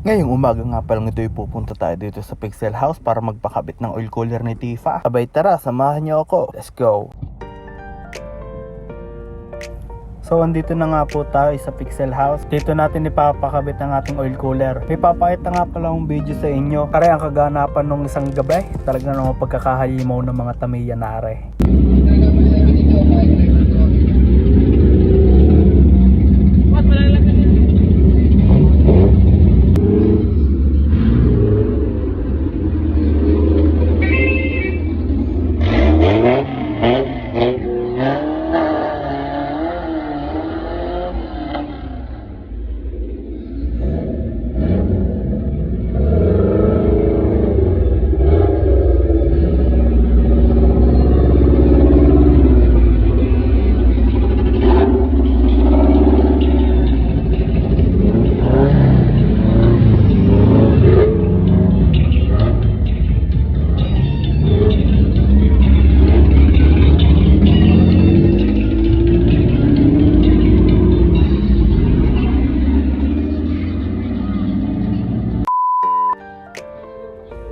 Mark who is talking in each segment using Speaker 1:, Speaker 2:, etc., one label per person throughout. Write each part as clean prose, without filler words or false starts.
Speaker 1: Ngayong umaga nga palang ito'y pupunta tayo dito sa Pixel House para magpakabit ng oil cooler ni Tifa. Sabay tara, samahan niyo ako. Let's go! So andito na nga po tayo sa Pixel House. Dito natin ipapakabit ang ating oil cooler. May papakita nga pala akong video sa inyo. Kaya ang kaganapan nung isang gabi, talaga namang pagkakahalimaw ng mga Tamiya na are.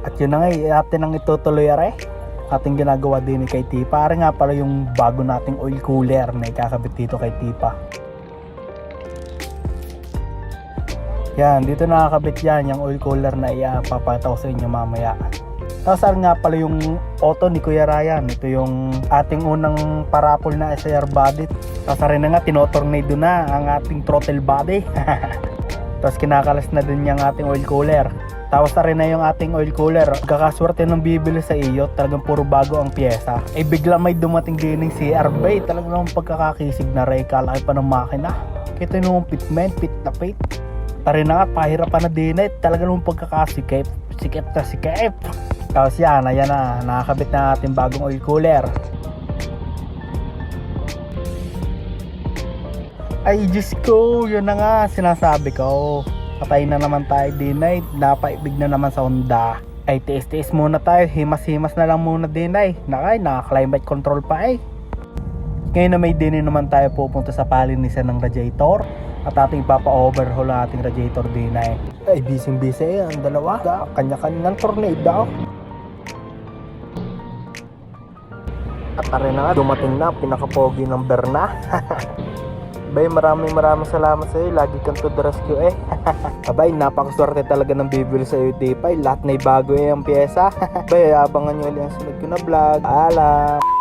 Speaker 1: At yun na nga, atin ang itutuloy are. Ating ginagawa din kay Tifa. Are nga pala yung bago nating oil cooler na ikakabit dito kay Tifa. Yan, dito nakakabit yan, yung oil cooler na ipapakita ko sa inyo mamaya. Tapos nga pala yung auto ni Kuya Ryan. Ito yung ating unang parapol na SIR body. Tapos rin na nga, tinotornado na ang ating throttle body. Tapos kinakalas na din yung ating oil cooler. Tapos na rin na yung ating oil cooler. Kakaswerte nung bibili sa iyo, talagang puro bago ang pyesa. Eh bigla may dumating din ng CR bay. Talagang naman pagkakakisig na rin, kalaki pa ng makina. Kita nung pitment, pit na pit. Tari na nga, pahirapan na din eh. Talagang naman pagkakasikip. Sikip na sikip. Tapos yan, ayan na, nakakabit na ating bagong oil cooler. Ay Diyos ko, yun na nga sinasabi ko. Patay na naman tayo din ay, napaibig na naman sa Honda. Ay tiis-tiis muna tayo, himas-himas na lang muna din ay. Naka-climate control pa ay. Ngayon na may din naman tayo pupunta sa palinisan ng radiator. At ating papa-overhaul ang ating radiator din ay. Ay busy-busy ang dalawa, kanya-kanyang tornado. At rin na nga, dumating na, pinakapogi ng Berna. Bay, maraming salamat sa iyo. Lagi kang to the rescue eh. Abay, napakaswerte talaga ng bibili sa iyo, Tifa. Lahat na bago eh ang pyesa. Bay, abangan nyo ulit ang sunod ko na vlog. Alam!